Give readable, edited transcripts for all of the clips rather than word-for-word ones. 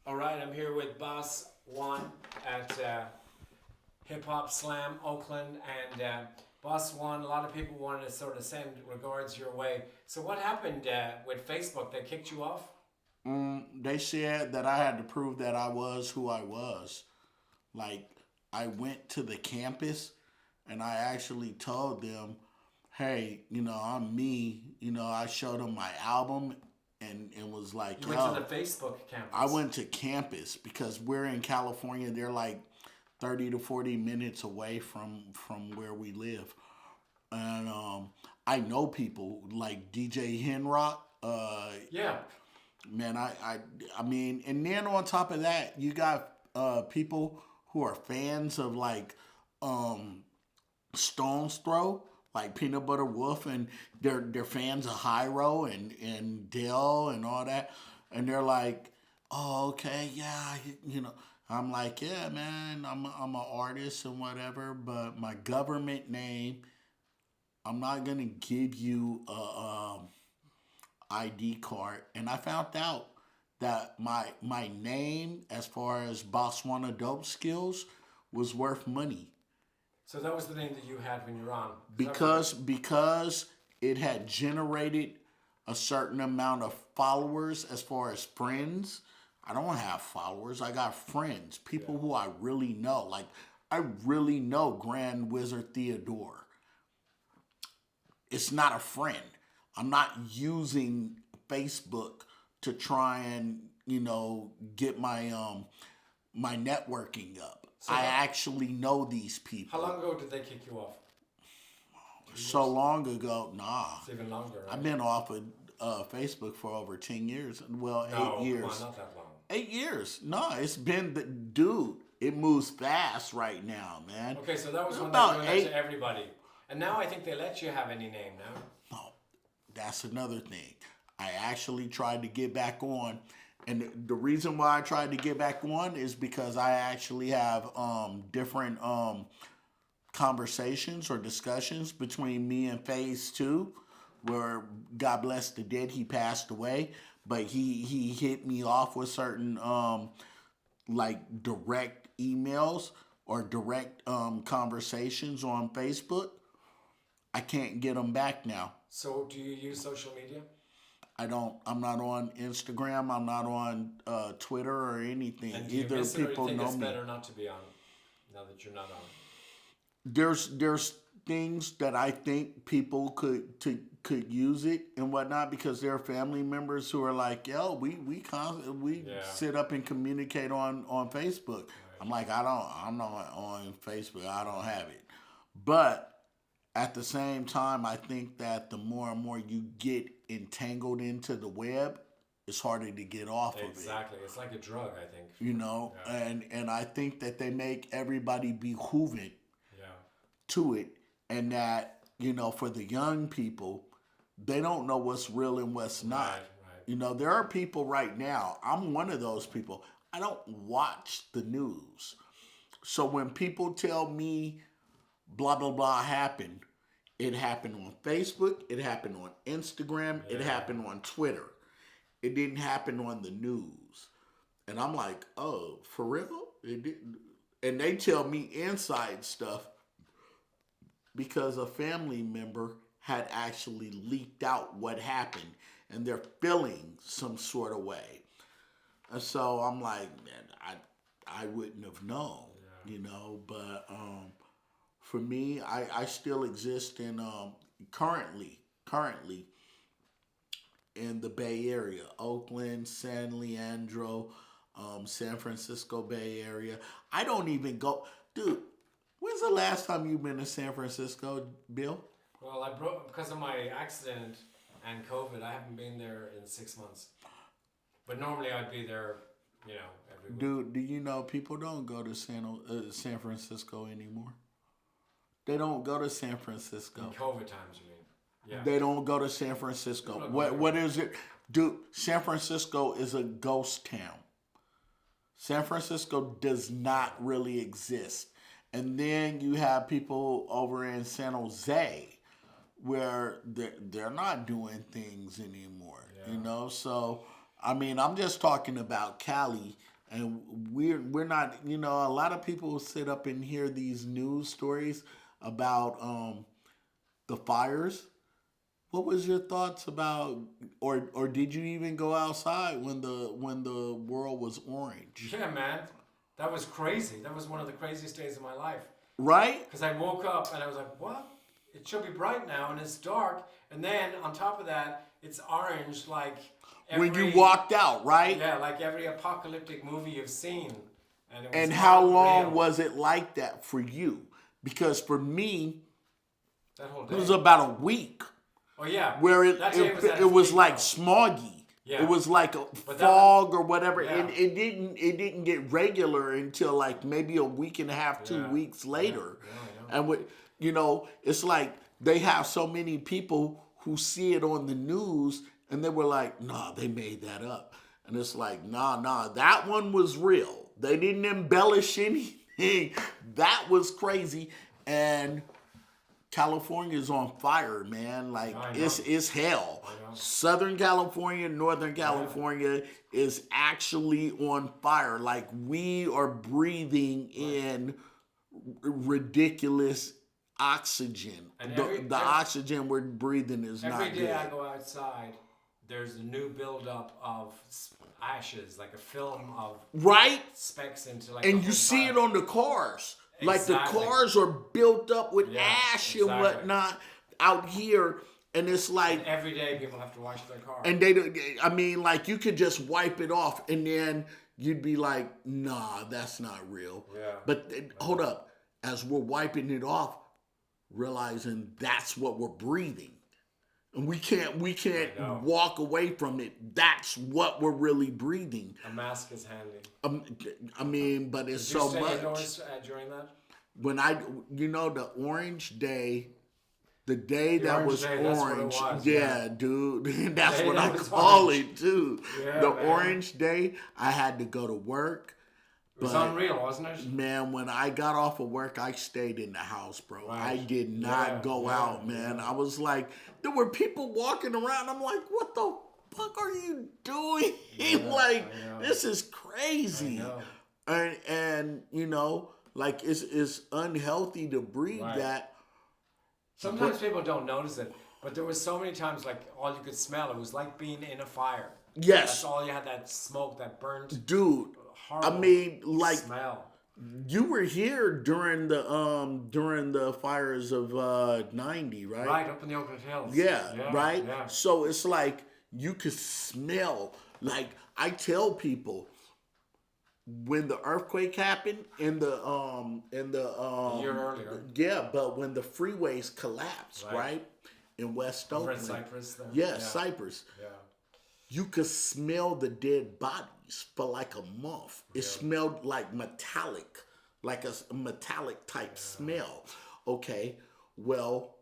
All right, I'm here with BAS-One at Hip Hop Slam Oakland, and BAS-One. A lot of people wanted to sort of send regards your way. So what happened with Facebook? They kicked you off. They said that I had to prove that I was who I was. Like, I went to the campus and I actually told them, hey, I'm me. I showed them my album and was like, You went to the yo, Facebook I campus. went to campus because we're in California. They're like 30 to 40 minutes away from where we live. And I know people like DJ Henrock. Yeah. Man, I mean, and then on top of that, you got people who are fans of like um, Stone's Throw, like Peanut Butter Wolf, and they're fans of Hyro and Dell and all that, and they're like, oh, okay, yeah, I'm like, yeah, man, I'm an artist and whatever, but my government name, I'm not gonna give you a ID card, and I found out that my name, as far as Botswana Dope Skills, was worth money So that was the name that you had when you were on. because it had generated a certain amount of followers as far as friends. I don't have followers. I got friends, Yeah. people who I really know. Like I really know Grand Wizard Theodore. It's not a friend. I'm not using Facebook to try and get my networking up. So I actually know these how people. long ago did they kick you off? Two So years? long ago, nah. It's even longer, I've right? been off of Facebook for over 10 years. Well, eight No, come on, years. not that long. 8 years. No, it's been the dude. It moves fast right now, man. Okay, so that was when they were About doing that to eight. everybody. And now I think they let you have any name now. No, that's another thing. I actually tried to get back on, and the reason why I tried to get back on is because I actually have different conversations or discussions between me and Phase Two, where God bless the dead, he passed away, but he hit me off with certain like direct emails or direct conversations on Facebook. I can't get them back now. So do you use social media? I don't. I'm not on Instagram. I'm not on Twitter or anything. And do you Either miss it, or you people think know it's me. better not to be on now that you're not on? There's things that I think people could use it and whatnot because there are family members who are like, yo, we Yeah, sit up and communicate on Facebook. right. I'm like, I'm not on Facebook. I don't have it. But at the same time, I think that the more and more you get entangled into the web, it's harder to get off of it. Exactly. It's like a drug, I think. Yeah, And I think that they make everybody behooved yeah, to it, and that for the young people, they don't know what's real and what's not. right, right. There are people right now. I'm one of those people. I don't watch the news, so when people tell me blah blah blah happened, it happened on Facebook, it happened on Instagram, it Yeah, happened on Twitter. It didn't happen on the news. And I'm like, oh, for real? It didn't. And they tell me inside stuff because a family member had actually leaked out what happened and they're feeling some sort of way. And so I'm like, man, I wouldn't have known, yeah. but for me, I still exist in currently in the Bay Area, Oakland, San Leandro, San Francisco Bay Area. I don't even go, dude. When's the last time you've been to San Francisco, Bill? Well, I broke because of my accident and COVID. I haven't been there in 6 months. But normally I'd be there, every week. Dude, do you know people don't go to San Francisco anymore? They don't go to San In Francisco. COVID times, you mean? Yeah. They don't go to San People Francisco. don't go What there. is it? Dude, San Francisco is a ghost town. San Francisco does not really exist. And then you have people over in San Jose where they're not doing things anymore, Yeah. So, I mean, I'm just talking about Cali. and we're not. You know, a lot of people sit up and hear these news stories about the fires. What was your thoughts about, or did you even go outside when the world was orange? Yeah, man, that was crazy. That was one of the craziest days of my life. Right? Because I woke up and I was like, what? It should be bright now and it's dark. And then on top of that, it's orange like When you walked out, right? Yeah, like every apocalyptic movie you've seen. And, it was And how long real. was it like that for you? Because for me, That whole it day? was about a week Oh, yeah. where it That day at it its was peak, like though. smoggy. Yeah. It was like a But fog or whatever. Yeah. It didn't get regular until like maybe a week and a half, 2 weeks later. Yeah. And you know, it's like they have so many people who see it on the news and they were like, nah, they made that up. And it's like, nah, that one was real. They didn't embellish anything. That was crazy. And California is on fire, man. Like it's hell. Southern California, Northern California is actually on fire. Like we are breathing in ridiculous oxygen. And The oxygen we're breathing is not good. Every day I go outside, there's a new buildup of ashes, like a film of Right? specks into like. And you see it on the cars. Like Exactly. the cars are built up with ash and exactly. whatnot out here. And it's like, And every day people have to wash their car. and they don't, I mean, like you could just wipe it off and then you'd be like, nah, that's not real. Yeah. But hold up. As we're wiping it off, realizing that's what we're breathing. And we can't walk away from it. That's what we're really breathing. A mask is handy. I mean, but it's Did you so stay much. indoors during that? When the orange day, the day The that orange was day, that's what it orange, was, yeah, dude, that's day what that I was call orange. it too. Yeah, The man. orange day, I had to go to work. It was But unreal, wasn't it? man, when I got off of work, I stayed in the house, bro. Right. I did not go out, man. I was like, there were people walking around. I'm like, what the fuck are you doing? Like, this is crazy. And you know, like it's unhealthy to breathe that. Sometimes people don't notice it, but there was so many times like all you could smell. It was like being in a fire. Yes. That's all you had, that smoke, that burnt. Dude, I mean, like smell. you were here during the fires of '90, right? Right up in the Oakland Hills. Yeah, right? Yeah. So it's like you could smell. Like I tell people when the earthquake happened in the a year earlier. Yeah, but when the freeways collapsed, right? In West Over Oakland. in Cyprus there. Yeah, Cyprus. Yeah. You could smell the dead bodies for like a month. It smelled like metallic, like a metallic type smell. Okay, well,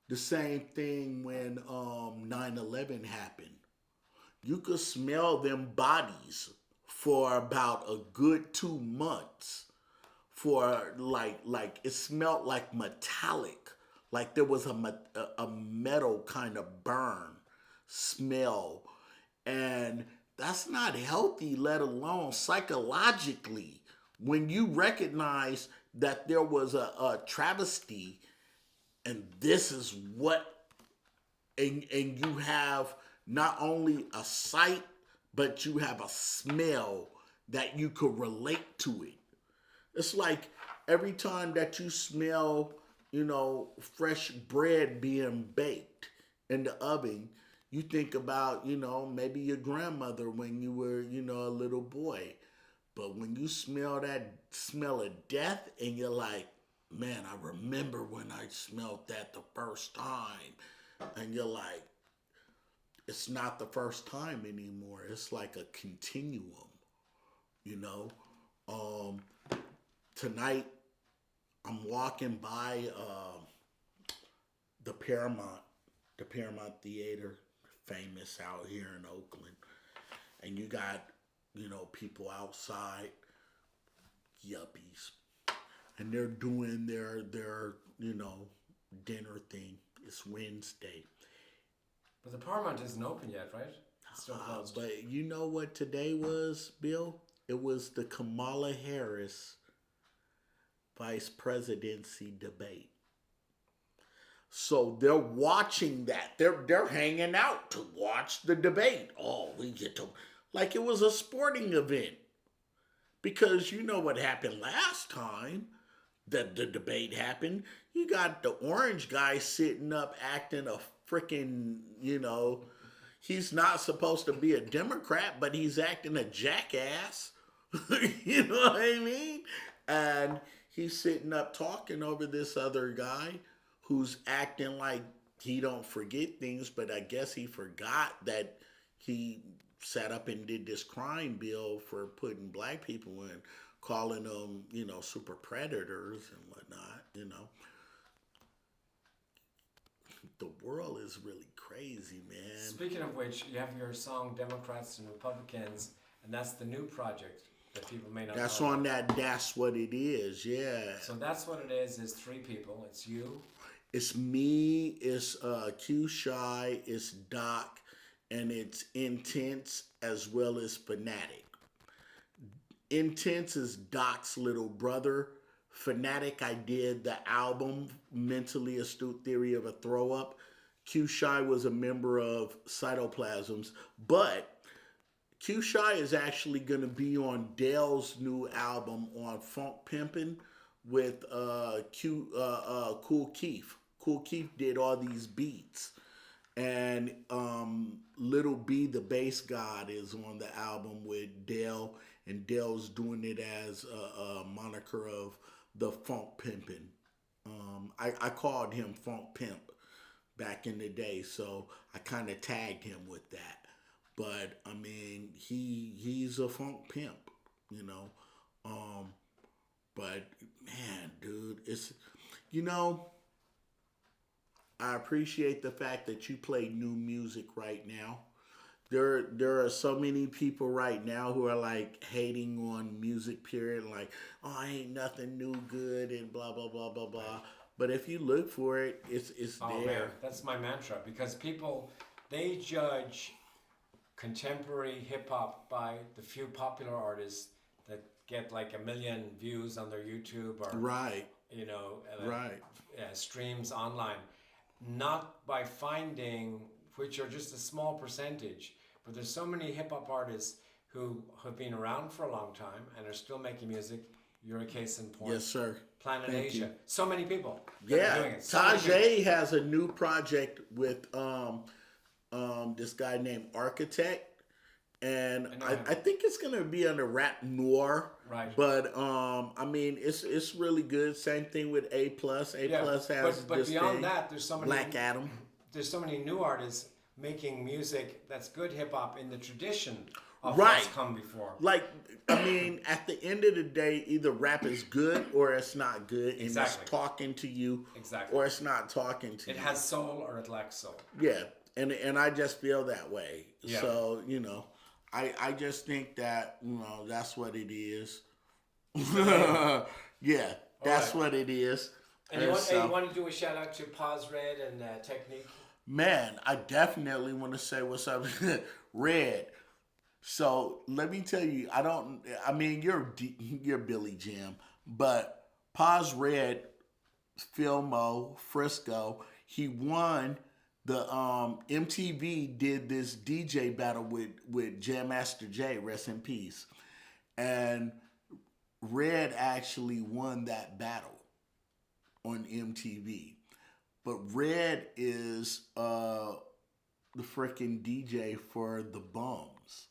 the same thing when 9/11 happened. You could smell them bodies for about a good 2 months. For like it smelled like metallic, like there was a metal kind of burn smell. And that's not healthy, let alone psychologically. When you recognize that there was a travesty and this is what, and you have not only a sight, but you have a smell that you could relate to it. It's like every time that you smell, you know, fresh bread being baked in the oven, you think about, you know, maybe your grandmother when you were, you know, a little boy. But when you smell that smell of death and you're like, man, I remember when I smelled that the first time. And you're like, it's not the first time anymore. It's like a continuum, you know. Tonight, I'm walking by the Paramount Theater, famous out here in Oakland, and you got, you know, people outside, yuppies, and they're doing their you know, dinner thing. It's Wednesday. But the Paramount isn't open yet, right? It's still closed. But you know what today was, Bill? It was the Kamala Harris vice presidency debate. So they're watching that. They're hanging out to watch the debate. Oh, we get to like it was a sporting event. Because you know what happened last time that the debate happened. You got the orange guy sitting up acting a freaking, he's not supposed to be a Democrat, but he's acting a jackass. You know what I mean? And he's sitting up talking over this other guy who's acting like he don't forget things, but I guess he forgot that he sat up and did this crime bill for putting black people in, calling them, super predators and whatnot. The world is really crazy, man. Speaking of which, you have your song Democrats and Republicans, and that's the new project that people may not know. That's on that That's What It Is, yeah. So That's What It is 3 people. It's you. It's me, it's Q Shy, it's Doc, and it's Intense as well as Fanatic. Intense is Doc's little brother. Fanatic, I did the album Mentally Astute Theory of a Throw Up. Q Shy was a member of Cytoplasms, but Q Shy is actually going to be on Dale's new album on Funk Pimpin' with Cool Keith. Cool Keith did all these beats. And Little B, the bass god, is on the album with Dale, and Dale's doing it as a moniker of the Funk Pimpin'. I called him Funk Pimp back in the day, so I kind of tagged him with that. But I mean, he's a funk pimp, But man, dude, it's I appreciate the fact that you play new music right now. There are so many people right now who are like hating on music, period, like, oh, ain't nothing new good and blah blah blah blah blah. But if you look for it, it's there. Man, that's my mantra, because people, they judge contemporary hip hop by the few popular artists that get like 1 million views on their YouTube or right, right, streams online, not by finding, which are just a small percentage, but there's so many hip hop artists who have been around for a long time and are still making music. You're a case in point. Yes, sir. Planet Thank Asia. you. So many people. Yeah, doing it. Tajay has a new project with this guy named Architect, and I think it's gonna be under Rap Noir. Right. But I mean, it's really good. Same thing with A Plus. A Plus has but this beyond thing. that, there's so many Black Adam. There's so many new artists making music that's good hip hop in the tradition of Right. what's come before. Like, I mean, at the end of the day, either rap is good or it's not good, and Exactly. it's talking to you, Exactly. or it's not talking to you. It has soul or it lacks soul. Yeah, and I just feel that way. Yeah. So I just think that that's what it is. Yeah, that's right. what it is. And you want to do a shout out to Pause Red and Technique? Man, I definitely want to say what's up, Red. So let me tell you, I mean, you're Billy Jim, but Paz Red, Filmo, Frisco, he won the MTV did this DJ battle with Jam Master Jay, rest in peace, and Red actually won that battle on MTV. But Red is the freaking DJ for the Bums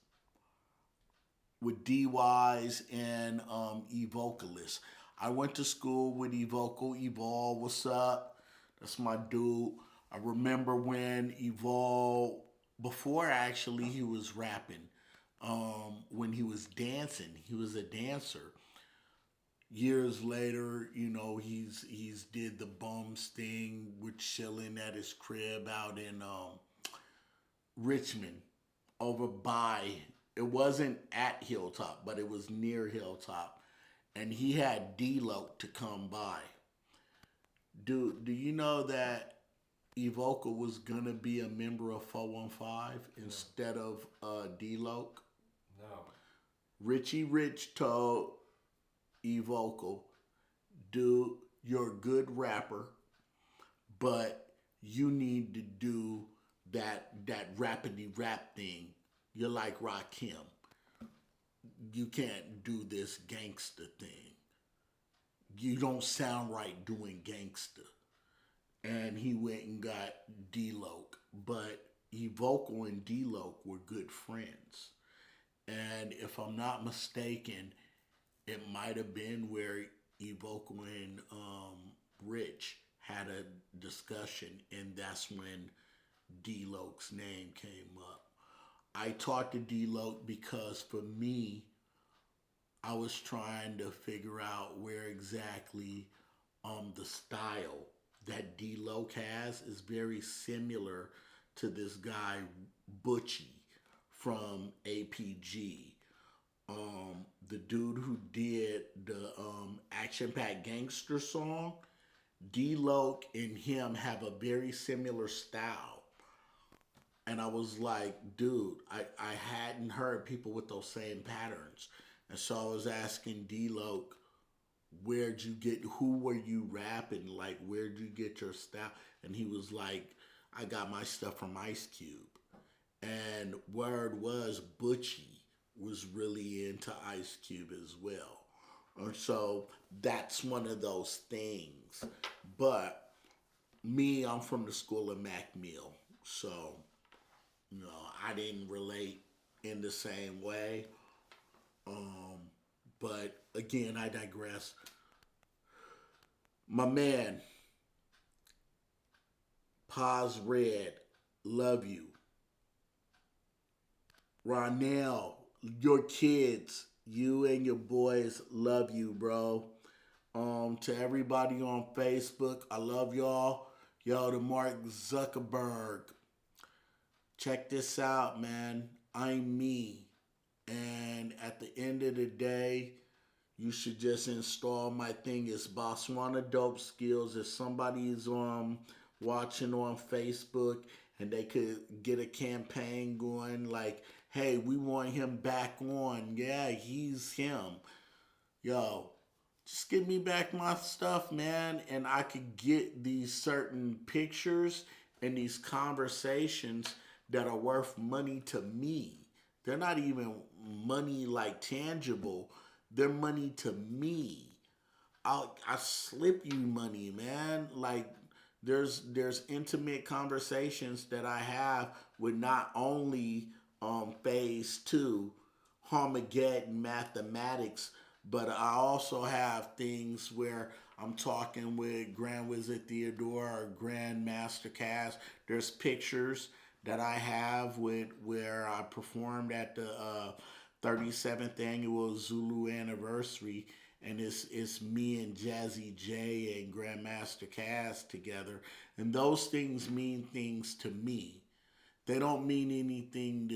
with D-Wise and E-Vocalist. I went to school with E-Vocal. Evol, what's up? That's my dude. I remember when Evol, before actually he was rapping, when he was dancing, he was a dancer. Years later, he's did the Bums thing with chilling at his crib out in Richmond, over by, it wasn't at Hilltop, but it was near Hilltop. And he had D-Lo to come by. Do you know that Evoca was going to be a member of 415 instead of D-Lo? No. Richie Rich told Evocal, dude, you're a good rapper, but you need to do that rapidy rap thing. You're like Rakim. You can't do this gangster thing. You don't sound right doing gangster. And he went and got D-Loc. But Evocal and D-Loc were good friends. And if I'm not mistaken, it might have been where Evocal and Rich had a discussion, and that's when D-Loc's name came up. I talked to D-Loc because for me, I was trying to figure out where exactly the style that D-Loc has is very similar to this guy Butchie from APG. The dude who did the Action Pack Gangster song, D-Loc and him have a very similar style. And I was like, dude, I hadn't heard people with those same patterns. And so I was asking D-Loc, who were you rapping? Like, where'd you get your style? And he was like, I got my stuff from Ice Cube. And word was Butchie was really into Ice Cube as well. And so that's one of those things. But me, I'm from the school of Mac Mill. So, I didn't relate in the same way. But again, I digress. My man, Paz Red, love you. Ronell, your kids, you and your boys, love you, bro. To everybody on Facebook, I love y'all. Yo, to Mark Zuckerberg, check this out, man. I'm me. And at the end of the day, you should just install my thing. It's BAS-One Dope Skills. If somebody is watching on Facebook and they could get a campaign going like, hey, we want him back on. Yeah, he's him. Yo, just give me back my stuff, man. And I could get these certain pictures and these conversations that are worth money to me. They're not even money like tangible. They're money to me. I slip you money, man. Like there's intimate conversations that I have with not only phase 2, Armageddon mathematics, but I also have things where I'm talking with Grand Wizard Theodore or Grand Master Cass. There's pictures that I have with where I performed at the 37th annual Zulu anniversary, and it's me and Jazzy J and Grandmaster Cass together, and those things mean things to me. They don't mean anything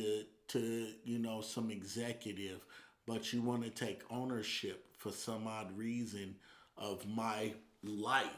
to some executive, but you want to take ownership for some odd reason of my life.